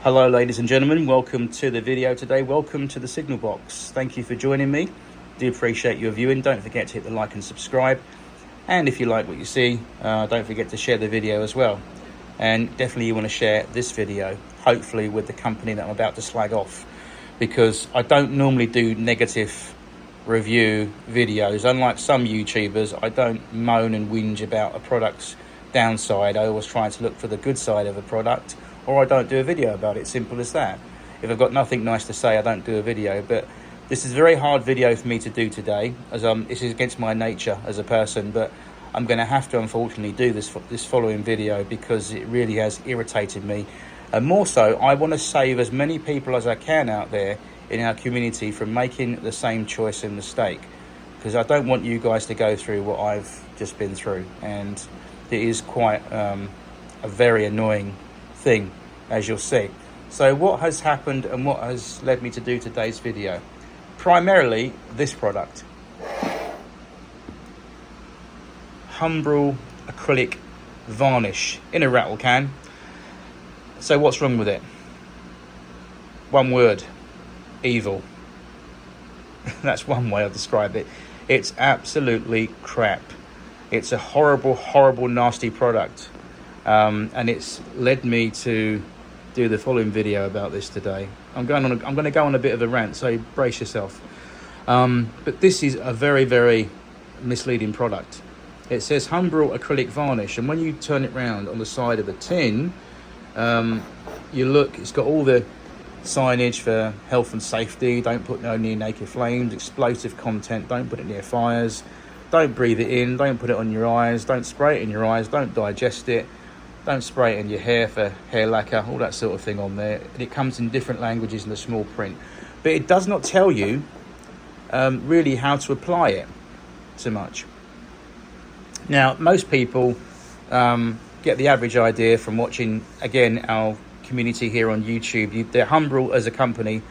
Hello ladies and gentlemen, welcome to the video today. Welcome to the signal box. Thank you for joining me. Do appreciate your viewing. Don't forget to hit the like and subscribe. And if you like what you see, don't forget to share the video as well. And definitely you want to share this video, hopefully with the company that I'm about to slag off, because I don't normally do negative review videos. Unlike some YouTubers, I don't moan and whinge about a product's downside. I always try to look for the good side of a product, or I don't do a video about it. Simple as that. If I've got nothing nice to say, I don't do a video. But this is a very hard video for me to do today, as this is against my nature as a person, but I'm going to have to unfortunately do this following video because it really has irritated me. And more so, I want to save as many people as I can out there in our community from making the same choice and mistake, because I don't want you guys to go through what I've just been through. And it is quite a very annoying thing, as you'll see. So what has happened and what has led me to do today's video? Primarily this product, Humbrol acrylic varnish in a rattle can. So what's wrong with it? One word: evil. That's one way I'll describe it. It's absolutely crap. It's a horrible, nasty product. And it's led me to do the following video about this today. I'm going to go on a bit of a rant, so brace yourself. But this is a very misleading product. It says Humbrol acrylic varnish, and when you turn it round on the side of the tin, you look, it's got all the signage for health and safety. Don't put no near naked flames, explosive content, don't put it near fires, don't breathe it in, don't put it on your eyes, don't spray it in your eyes, don't digest it, don't spray it in your hair for hair lacquer, all that sort of thing on there. And it comes in different languages in the small print, but it does not tell you really how to apply it so much. Now, most people get the average idea from watching, again, our community here on YouTube. The Humbrol as a company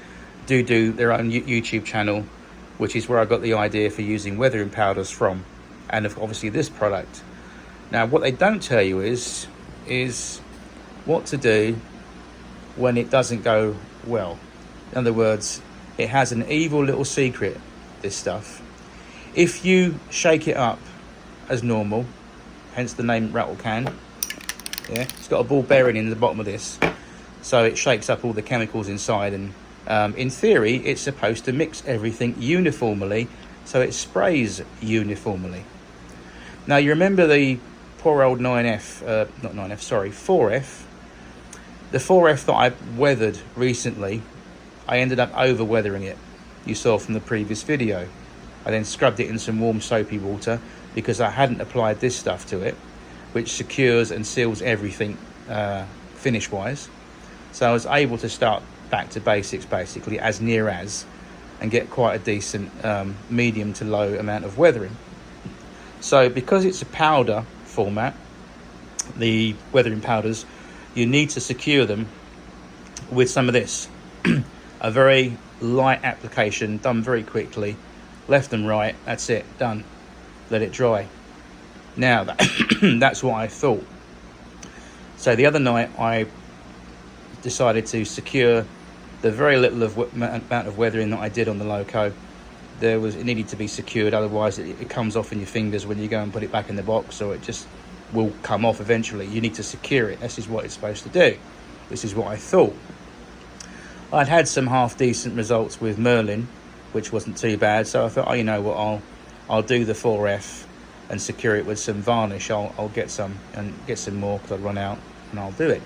do their own YouTube channel, which is where I got the idea for using weathering powders from, and obviously this product. Now, what they don't tell you is what to do when it doesn't go well. In other words, it has an evil little secret, this stuff. If you shake it up as normal, hence the name rattle can, yeah, it's got a ball bearing in the bottom of this, so it shakes up all the chemicals inside, and in theory it's supposed to mix everything uniformly, so it sprays uniformly. Now, you remember the poor old 4F. The 4F that I weathered recently, I ended up over weathering it. You saw from the previous video. I then scrubbed it in some warm soapy water because I hadn't applied this stuff to it, which secures and seals everything finish wise. So I was able to start back to basics, basically, as near as, and get quite a decent medium to low amount of weathering. So because it's a powder format, the weathering powders, you need to secure them with some of this. A very light application, done very quickly, left and right, that's it, done. Let it dry. Now, that's what I thought. So the other night I decided to secure the very little amount of weathering that I did on the loco. It needed to be secured, otherwise it comes off in your fingers when you go and put it back in the box, or it just will come off eventually. You need to secure it. This is what it's supposed to do. This is what I thought. I'd had some half decent results with Merlin, which wasn't too bad, so I thought, oh, you know what, I'll do the 4F and secure it with some varnish. I'll get some and get some more because I'd run out, and I'll do it.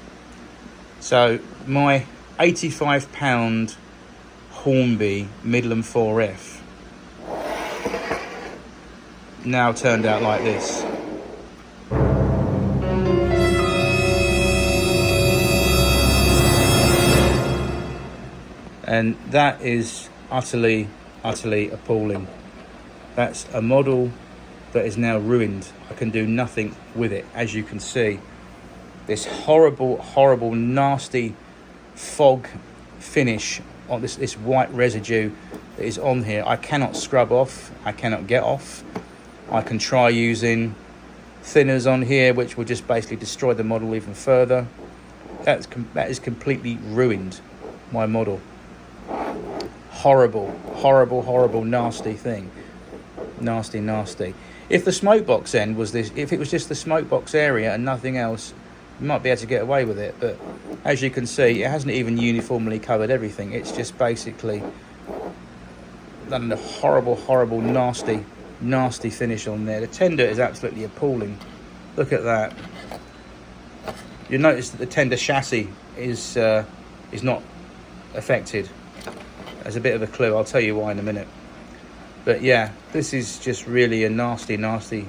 So my 85-pound Hornby Midland 4F now turned out like this. And that is utterly appalling. That's a model that is now ruined. I can do nothing with it, as you can see. This horrible, nasty fog finish on this white residue that is on here. I cannot scrub off, I cannot get off. I can try using thinners on here, which will just basically destroy the model even further. that is completely ruined my model. Horrible, horrible, horrible, nasty thing. Nasty, nasty. If the smoke box end was this, if it was just the smoke box area and nothing else, you might be able to get away with it. But as you can see, it hasn't even uniformly covered everything. It's just basically done a horrible, horrible, nasty, nasty finish on there. The tender is absolutely appalling. Look at that. You'll notice that the tender chassis is not affected. There's a bit of a clue. I'll tell you why in a minute. But yeah, this is just really a nasty, nasty,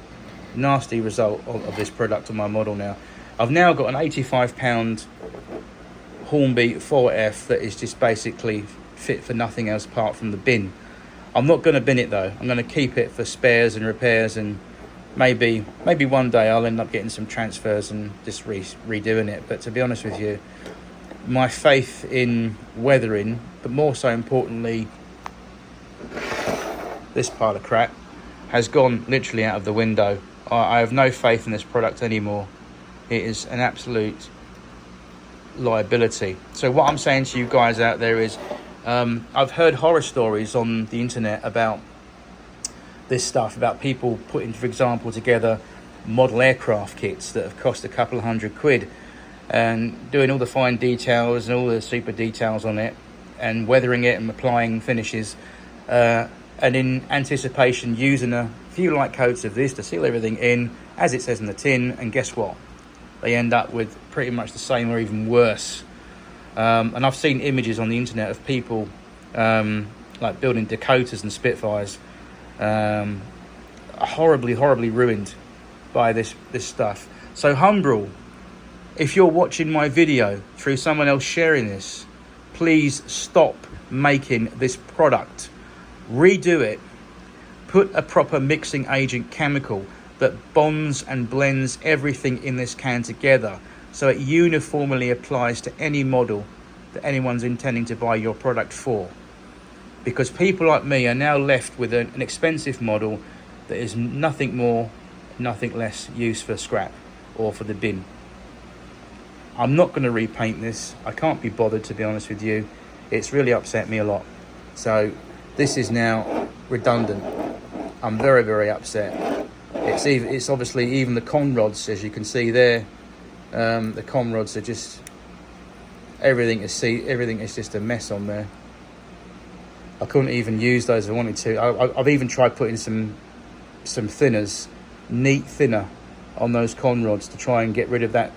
nasty result of this product on my model now. I've now got an 85-pound Hornby 4F that is just basically fit for nothing else apart from the bin. I'm not going to bin it though. I'm going to keep it for spares and repairs, and maybe one day I'll end up getting some transfers and just redoing it. But to be honest with you, my faith in weathering, but more so importantly, this pile of crap, has gone literally out of the window. I have no faith in this product anymore. It is an absolute liability. So what I'm saying to you guys out there is, I've heard horror stories on the internet about this stuff, about people putting, for example, together model aircraft kits that have cost a couple of £100 and doing all the fine details and all the super details on it and weathering it and applying finishes, and in anticipation using a few light coats of this to seal everything in as it says in the tin, and guess what, they end up with pretty much the same or even worse. And I've seen images on the internet of people like building Dakotas and Spitfires, horribly, horribly ruined by this stuff. So Humbrol, if you're watching my video through someone else sharing this, please stop making this product. Redo it. Put a proper mixing agent chemical that bonds and blends everything in this can together so it uniformly applies to any model that anyone's intending to buy your product for. Because people like me are now left with an expensive model that is nothing more, nothing less used for scrap or for the bin. I'm not going to repaint this. I can't be bothered, to be honest with you. It's really upset me a lot. So this is now redundant. I'm very, very upset. It's obviously even the con rods, as you can see there. The con rods are just, everything is just a mess on there. I couldn't even use those if I wanted to. I've even tried putting some thinners, neat thinner, on those con rods to try and get rid of that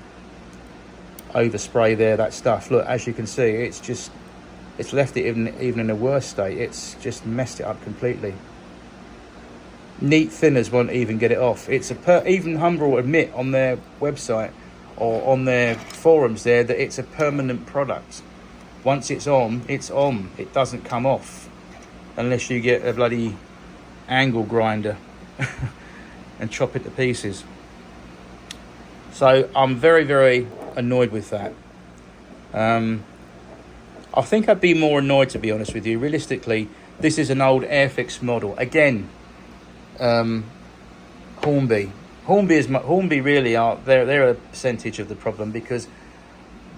overspray there, that stuff. Look, as you can see, it's left it even in a worse state. It's just messed it up completely. Neat thinners won't even get it off. Even Humbrol admit on their website or on their forums there that it's a permanent product. Once it's on, it's on. It doesn't come off unless you get a bloody angle grinder and chop it to pieces. So I'm very, very annoyed with that. I think I'd be more annoyed, to be honest with you. Realistically, this is an old Airfix model. Again, Hornby really are, they're a percentage of the problem, because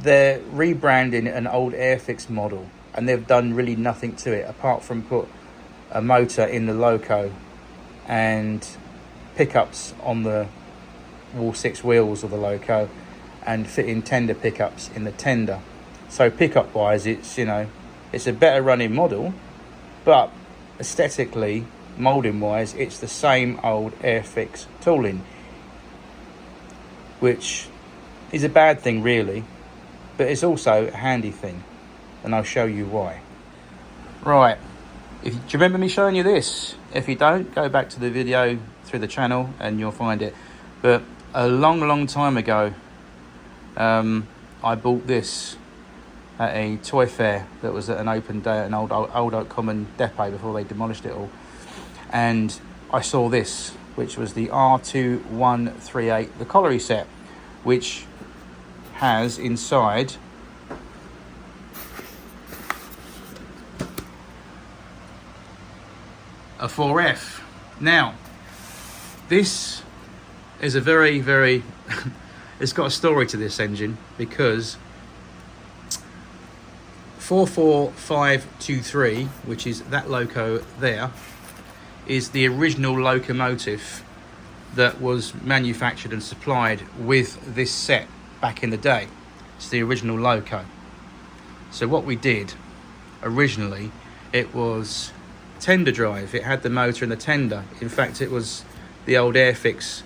they're rebranding an old Airfix model and they've done really nothing to it apart from put a motor in the loco and pickups on the all 6 wheels of the loco and fitting tender pickups in the tender. So pickup wise, it's a better running model, but aesthetically, moulding wise, it's the same old Airfix tooling, which is a bad thing really, but it's also a handy thing, and I'll show you why. Right, do you remember me showing you this? If you don't, go back to the video through the channel and you'll find it. But a long time ago, I bought this at a toy fair that was at an open day at an old Oak Common depot before they demolished it all. And I saw this, which was the R2138, the colliery set, which has inside a 4F. Now, this is a very, very, it's got a story to this engine, because 44523, which is that loco there, is the original locomotive that was manufactured and supplied with this set back in the day. It's the original loco. So what we did originally, it was tender drive. It had the motor in the tender. In fact, it was the old Airfix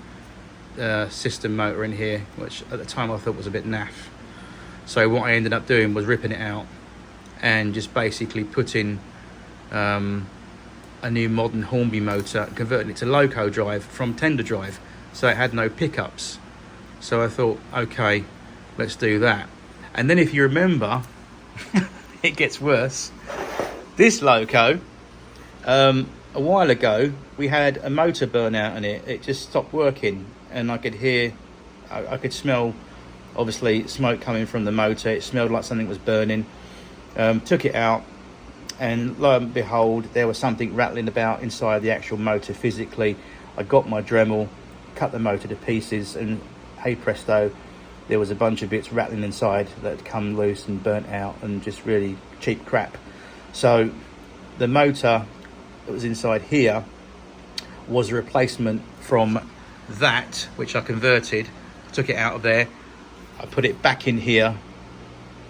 system motor in here, which at the time I thought was a bit naff. So what I ended up doing was ripping it out and just basically putting a new modern Hornby motor, converting it to loco drive from tender drive, so it had no pickups. So I thought, okay, let's do that. And then if you remember, it gets worse. This loco, a while ago, we had a motor burn out in it. It just stopped working, and I could hear, I could smell, obviously, smoke coming from the motor. It smelled like something was burning. Took it out, and lo and behold, there was something rattling about inside the actual motor physically. I got my Dremel, cut the motor to pieces, and hey presto, there was a bunch of bits rattling inside that had come loose and burnt out, and just really cheap crap. So the motor that was inside here was a replacement from that, which I converted, took it out of there, I put it back in here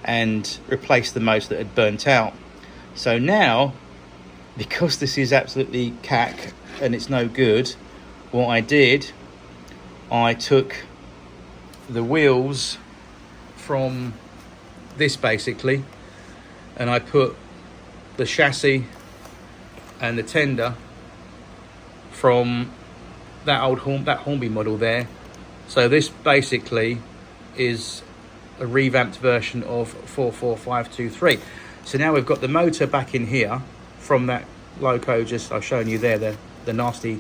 and replaced the motor that had burnt out. So now, because this is absolutely cack and it's no good, what I did, I took the wheels from this basically, and I put the chassis and the tender from that old Hornby model there. So this basically is a revamped version of 44523. So now we've got the motor back in here from that loco just I've shown you there, the nasty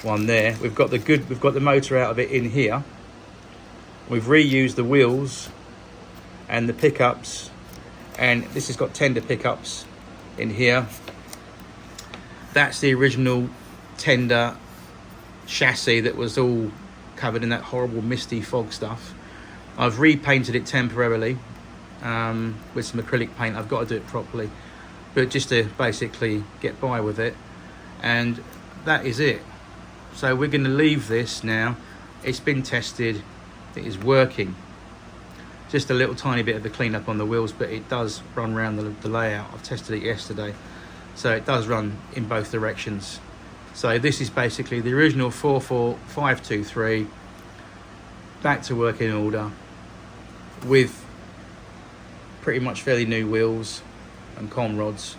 one there. We've got the motor out of it in here. We've reused the wheels and the pickups, and this has got tender pickups in here. That's the original tender chassis that was all covered in that horrible misty fog stuff. I've repainted it temporarily with some acrylic paint. I've got to do it properly, but just to basically get by with it, and that is it. So we're going to leave this now. It's been tested, it is working. Just a little tiny bit of a clean up on the wheels, but it does run around the layout. I've tested it yesterday, so it does run in both directions. So this is basically the original 44523 back to working order with pretty much fairly new wheels and con rods,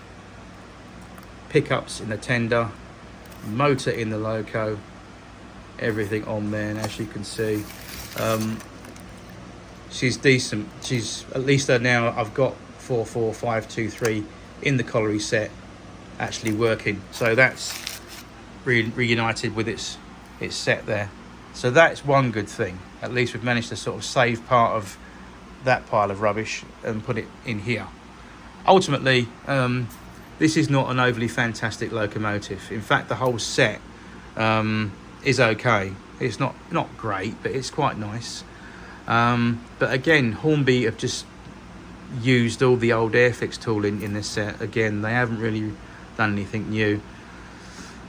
pickups in the tender, motor in the loco, everything on there. And as you can see, she's decent. She's at least now I've got 44523 in the colliery set actually working, so that's reunited with its set there. So that's one good thing. At least we've managed to sort of save part of that pile of rubbish and put it in here. Ultimately, this is not an overly fantastic locomotive. In fact, the whole set is okay. It's not great, but it's quite nice. But again, Hornby have just used all the old Airfix tooling in this set. Again, they haven't really done anything new.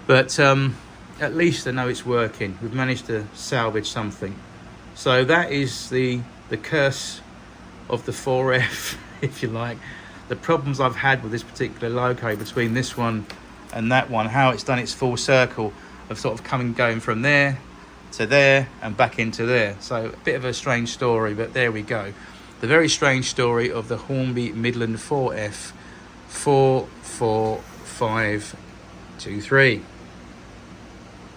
But at least I know it's working. We've managed to salvage something. So that is the curse of the 4F, if you like. The problems I've had with this particular loco between this one and that one, how it's done its full circle of sort of going from there to there and back into there. So a bit of a strange story, but there we go. The very strange story of the Hornby Midland 4F 44523.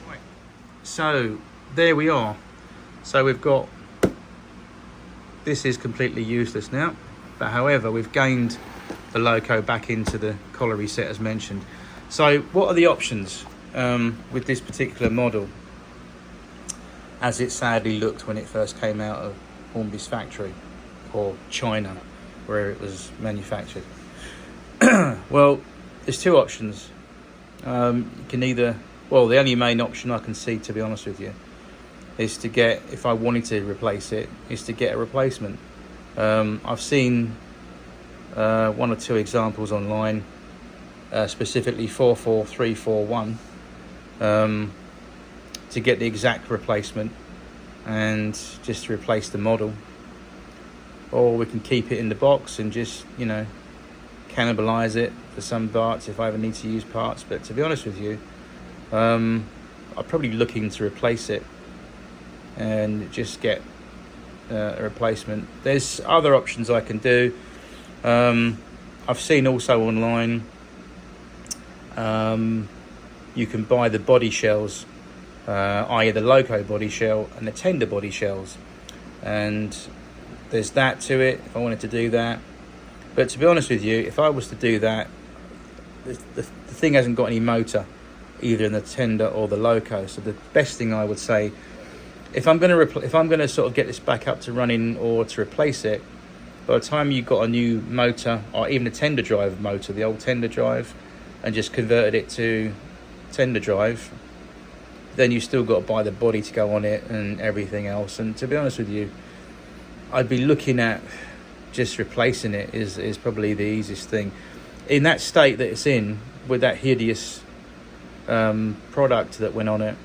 Right. So there we are. So we've got, this is completely useless now, but however we've gained the loco back into the colliery set as mentioned. So what are the options with this particular model as it sadly looked when it first came out of Hornby's factory, or China where it was manufactured? Well, there's two options. You can either, well, the only main option I can see, to be honest with you, is to get, if I wanted to replace it, is to get a replacement. I've seen one or two examples online, specifically 44341, to get the exact replacement and just to replace the model. Or we can keep it in the box and just, you know, cannibalize it for some parts if I ever need to use parts. But to be honest with you, I'm probably looking to replace it and just get a replacement. There's other options I can do. I've seen also online, you can buy the body shells, i.e. the loco body shell and the tender body shells, and there's that to it if I wanted to do that. But to be honest with you, if I was to do that, the thing hasn't got any motor either in the tender or the loco. So the best thing I would say, if I'm going to sort of get this back up to running or to replace it, by the time you've got a new motor or even a tender drive motor, the old tender drive, and just converted it to tender drive, then you still got to buy the body to go on it and everything else. And to be honest with you, I'd be looking at just replacing it is probably the easiest thing. In that state that it's in, with that hideous product that went on it,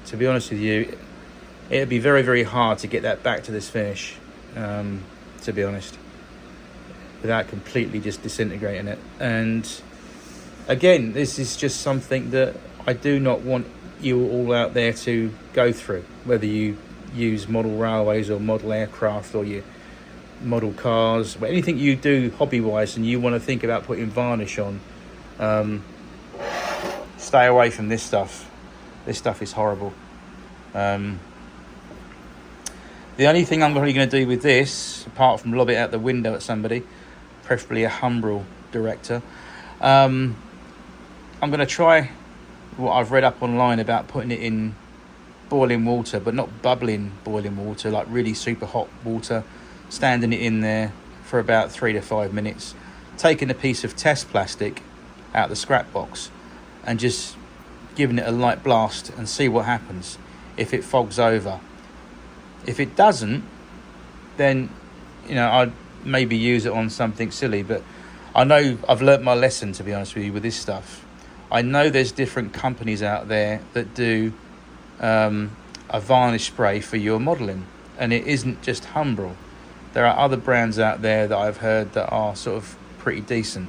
to be honest with you, it'd be very, very hard to get that back to this finish, to be honest, without completely just disintegrating it. And again, this is just something that I do not want you all out there to go through, whether you use model railways or model aircraft or you model cars, but anything you do hobby wise and you want to think about putting varnish on, stay away from this stuff. This stuff is horrible. The only thing I'm probably going to do with this, apart from lob it out the window at somebody, preferably a Humbrol director, I'm going to try what I've read up online about putting it in boiling water, but not bubbling boiling water, like really super hot water, standing it in there for about 3 to 5 minutes, taking a piece of test plastic out the scrap box and just giving it a light blast and see what happens if it fogs over. If it doesn't, then, you know, I'd maybe use it on something silly. But I know I've learnt my lesson, to be honest with you, with this stuff. I know there's different companies out there that do a varnish spray for your modelling, and it isn't just Humbrol. There are other brands out there that I've heard that are sort of pretty decent.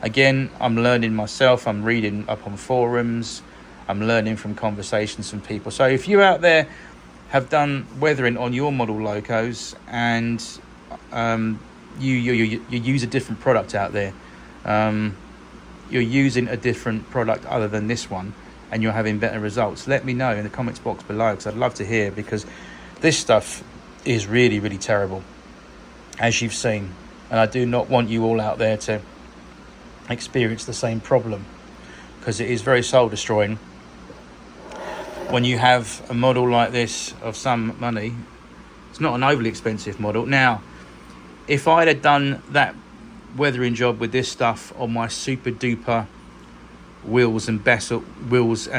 Again, I'm learning myself. I'm reading up on forums. I'm learning from conversations from people. So if you out there have done weathering on your model locos and you use a different product out there, you're using a different product other than this one, and you're having better results, let me know in the comments box below, because I'd love to hear, because this stuff is really, really terrible, as you've seen, and I do not want you all out there to experience the same problem, because it is very soul destroying when you have a model like this of some money. It's not an overly expensive model. Now, if I'd have done that weathering job with this stuff on my super duper whistles and bells,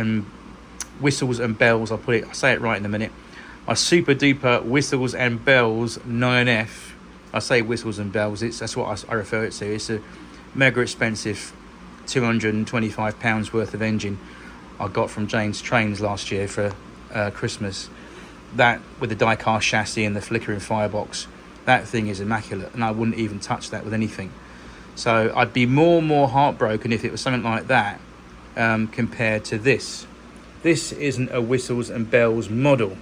I'll say it right in a minute, my super duper whistles and bells 9F, I say whistles and bells, that's what I refer it to. It's a mega expensive £225 worth of engine I got from James Trains last year for Christmas. That with the die-cast chassis and the flickering firebox, that thing is immaculate, and I wouldn't even touch that with anything. So I'd be more heartbroken if it was something like that compared to this. This isn't a whistles and bells model,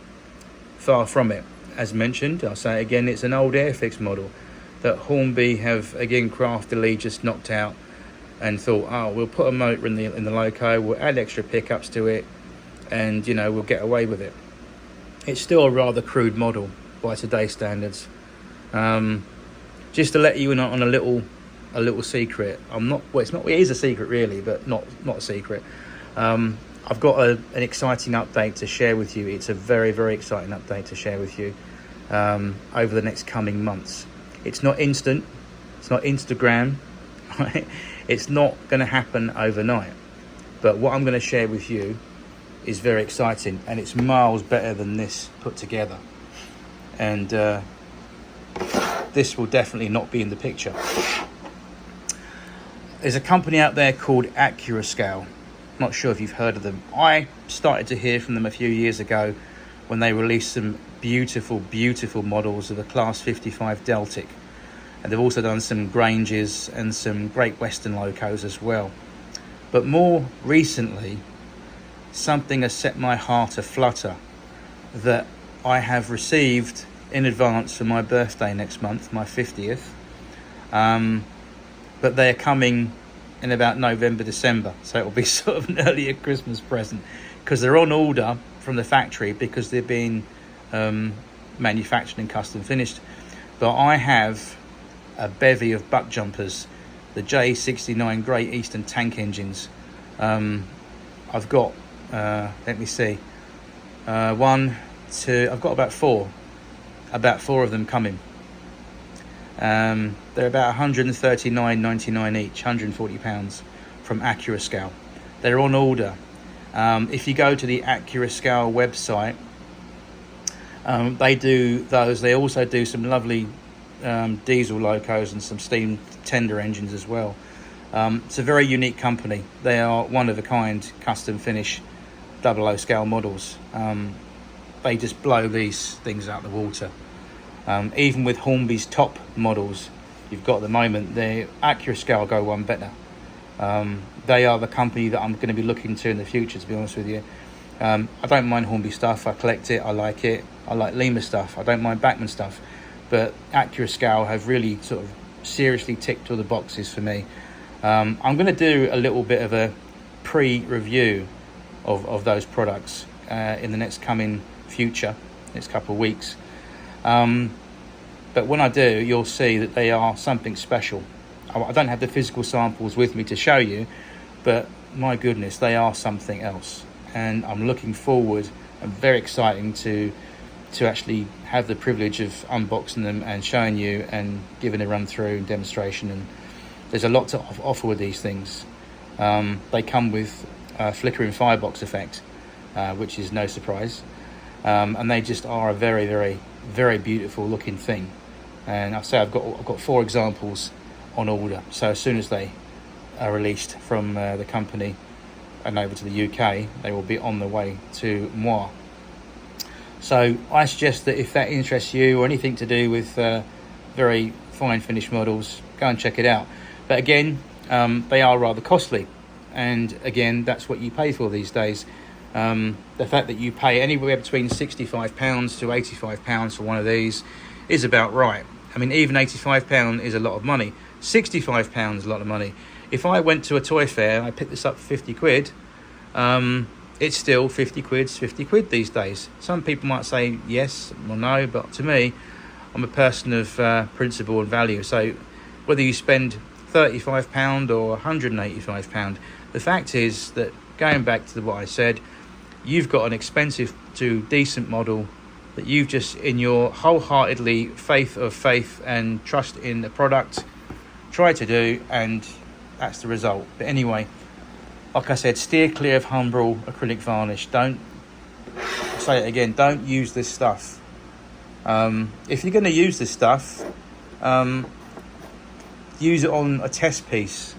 far from it. As mentioned, I'll say it again, it's an old Airfix model that Hornby have again craftily just knocked out and thought, oh, we'll put a motor in the loco, we'll add extra pickups to it, and, you know, we'll get away with it. It's still a rather crude model by today's standards. Just to let you in on a little secret, it is a secret really, but not a secret. I've got an exciting update to share with you. It's a very, very exciting update to share with you over the next coming months. It's not instant, it's not Instagram, right? It's not going to happen overnight, but what I'm going to share with you is very exciting, and it's miles better than this put together, and this will definitely not be in the picture. There's a company out there called Accurascale. Not sure if you've heard of them. I started to hear from them a few years ago when they released some beautiful models of the Class 55 Deltic. And they've also done some Granges and some Great Western locos as well. But more recently, something has set my heart aflutter that I have received in advance for my birthday next month, my 50th. But they're coming in about November, December. So it'll be sort of an earlier Christmas present, because they're on order from the factory because they're being manufactured and custom finished. But I have a bevy of buck jumpers, the J69 Great Eastern tank engines. I've got, let me see, I've got about four of them coming. They're about £139.99 each, £140 from Accurascale. They're on order. If you go to the Accurascale website, they do those. They also do some lovely diesel locos and some steam tender engines as well. It's a very unique company. They are one of a kind, custom finish 00 scale models. They just blow these things out the water. Even with Hornby's top models you've got at the moment, the Accurascale go one better. They are the company that I'm going to be looking to in the future, to be honest with you. I don't mind Hornby stuff. I collect it. I like it. I like Lima stuff. I don't mind Bachmann stuff. But Accurascale have really sort of seriously ticked all the boxes for me. I'm going to do a little bit of a pre-review of those products in the next couple of weeks. But when I do, you'll see that they are something special. I don't have the physical samples with me to show you, but my goodness, they are something else. And I'm looking forward and very exciting to actually have the privilege of unboxing them and showing you and giving a run through and demonstration. And there's a lot to offer with these things. They come with a flickering firebox effect, which is no surprise. And they just are a very beautiful looking thing. And I say I've got 4 examples on order. So as soon as they are released from the company and over to the UK, they will be on the way to moi. So I suggest that if that interests you or anything to do with very fine finish models, go and check it out. But again, they are rather costly, and again, that's what you pay for these days. The fact that you pay anywhere between £65 to £85 for one of these is about right. I mean, even £85 is a lot of money. £65 is a lot of money. If I went to a toy fair and I picked this up for 50 quid, it's still 50 quid these days. Some people might say yes or no, but to me, I'm a person of principle and value. So whether you spend £35 or £185, the fact is that, going back to what I said, you've got an expensive to decent model that you've just, in your wholeheartedly faith and trust in the product, tried to do, and that's the result. But anyway, like I said, steer clear of Humbrol acrylic varnish. Don't, I'll say it again, don't use this stuff. If you're going to use this stuff, use it on a test piece,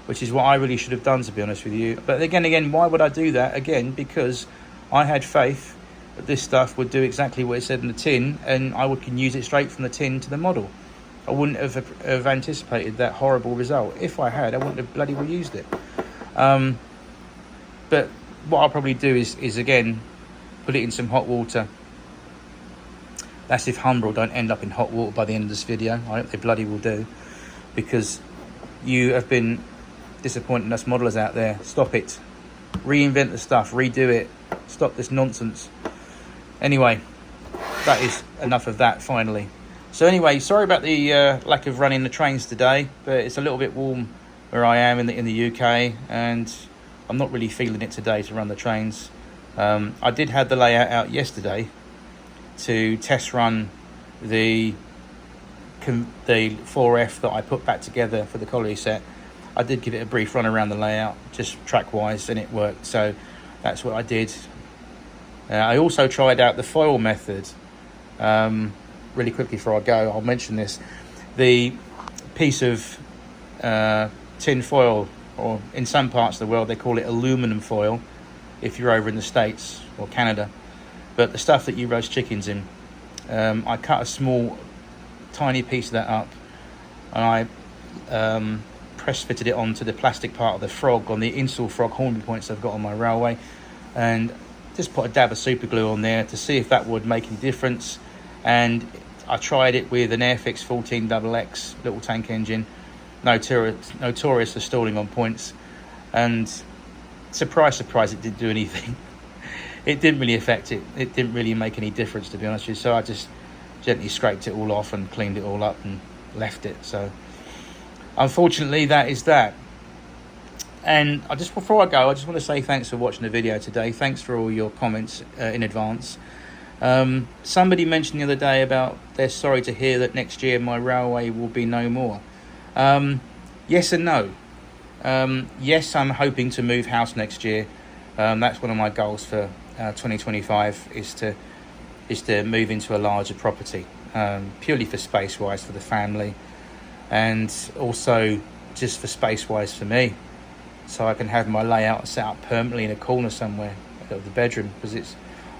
which is what I really should have done, to be honest with you. But again, why would I do that? Again, because I had faith that this stuff would do exactly what it said in the tin, and I can use it straight from the tin to the model. I wouldn't have anticipated that horrible result. If I had, I wouldn't have bloody well used it. But what I'll probably do is again, put it in some hot water. That's if Humbrol don't end up in hot water by the end of this video. I hope they bloody will do, because you have been disappointing us modelers out there. Stop it. Reinvent the stuff. Redo it. Stop this nonsense. Anyway, that is enough of that finally. So anyway, sorry about the lack of running the trains today, but it's a little bit warm where I am in the UK, and I'm not really feeling it today to run the trains. I did have the layout out yesterday to test run the 4F that I put back together for the collie set. I did give it a brief run around the layout, just track wise, and it worked. So that's what I did. I also tried out the foil method. Really quickly before I go, I'll mention this. The piece of tin foil, or in some parts of the world they call it aluminum foil if you're over in the States or Canada, but the stuff that you roast chickens in. I cut a small tiny piece of that up, and I press fitted it onto the plastic part of the frog on the install frog Hornby points I've got on my railway, and just put a dab of super glue on there to see if that would make any difference. And I tried it with an Airfix 14XX little tank engine, notorious for stalling on points, and surprise, surprise, it didn't do anything. It didn't really affect it. It didn't really make any difference, to be honest with you. So I just gently scraped it all off and cleaned it all up and left it. So unfortunately, that is that. And before I go, I just want to say thanks for watching the video today. Thanks for all your comments in advance. Somebody mentioned the other day about they're sorry to hear that next year my railway will be no more. Yes and no. Yes, I'm hoping to move house next year. That's one of my goals for 2025 is to move into a larger property, purely for space wise for the family, and also just for space wise for me, so I can have my layout set up permanently in a corner somewhere of the bedroom,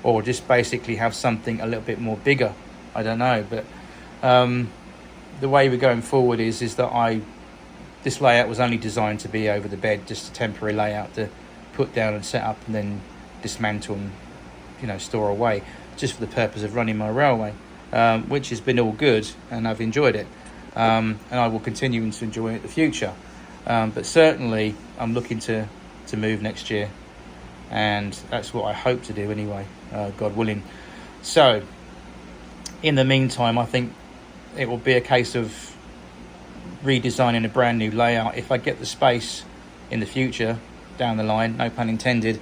or just basically have something a little bit more bigger. I don't know, but the way we're going forward is that this layout was only designed to be over the bed, just a temporary layout to put down and set up and then dismantle and store away, just for the purpose of running my railway, which has been all good and I've enjoyed it, and I will continue to enjoy it in the future. But certainly I'm looking to move next year, and that's what I hope to do anyway, God willing. So in the meantime, I think it will be a case of redesigning a brand new layout if I get the space in the future down the line, no pun intended,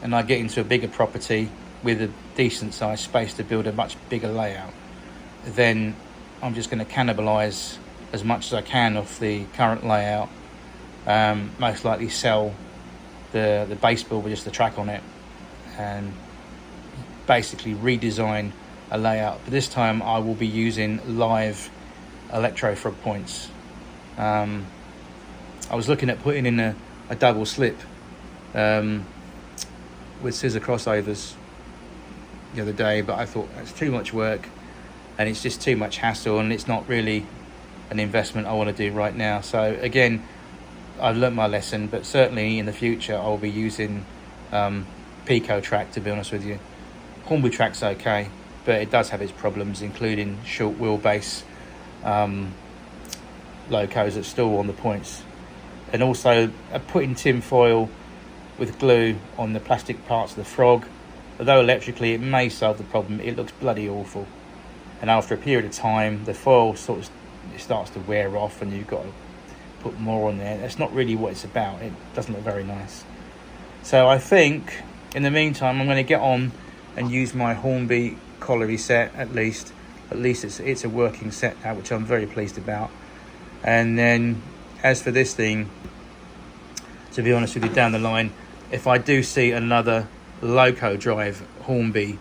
and I get into a bigger property with a decent sized space to build a much bigger layout. Then I'm just going to cannibalise as much as I can off the current layout, most likely sell the base build with just the track on it, and basically redesign a layout. But this time I will be using live electro frog points. I was looking at putting in a double slip with scissor crossovers the other day, but I thought that's too much work and it's just too much hassle, and it's not really an investment I want to do right now. So again, I've learnt my lesson, but certainly in the future I'll be using Pico track, to be honest with you. Hornby track's okay, but it does have its problems, including short wheelbase locos that stall on the points, and also putting tin foil with glue on the plastic parts of the frog. Although electrically it may solve the problem, it looks bloody awful, and after a period of time the foil it starts to wear off and you've got to put more on there. That's not really what it's about. It doesn't look very nice. So I think in the meantime I'm going to get on and use my Hornby colliery set. At least it's a working set now, which I'm very pleased about. And then as for this thing, to be honest with you, down the line, if I do see another loco drive Hornby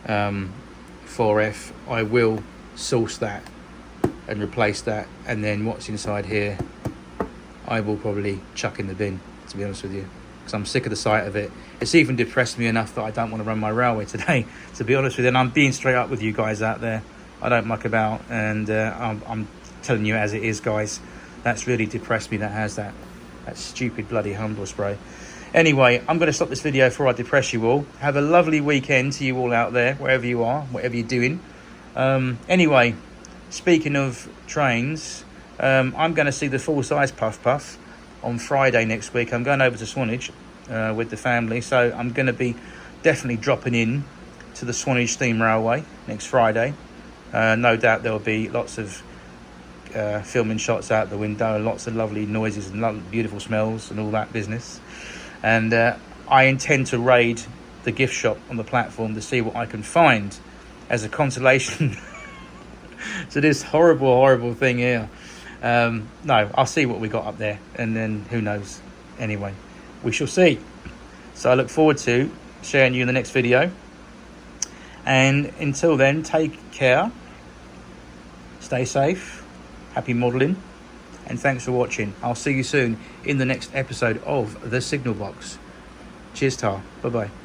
4F, I will source that and replace that, and then what's inside here I will probably chuck in the bin, to be honest with you, because I'm sick of the sight of it. It's even depressed me enough that I don't want to run my railway today, to be honest with you. And I'm being straight up with you guys out there. I don't muck about, and I'm telling you as it is, guys. That's really depressed me, that has that stupid bloody Humbrol spray. Anyway, I'm going to stop this video before I depress you all. Have a lovely weekend to you all out there, wherever you are, whatever you're doing. Anyway, speaking of trains, I'm going to see the full-size Puff Puff on Friday next week. I'm going over to Swanage with the family, so I'm going to be definitely dropping in to the Swanage Steam Railway next Friday. No doubt there'll be lots of filming shots out the window, and lots of lovely noises and beautiful smells and all that business. And I intend to raid the gift shop on the platform to see what I can find as a consolation to this horrible thing here. No, I'll see what we got up there, and then who knows. Anyway, we shall see. So I look forward to sharing you in the next video, and until then, take care, stay safe, happy modelling, and thanks for watching. I'll see you soon in the next episode of The Signal Box. Cheers, Tar. Bye-bye.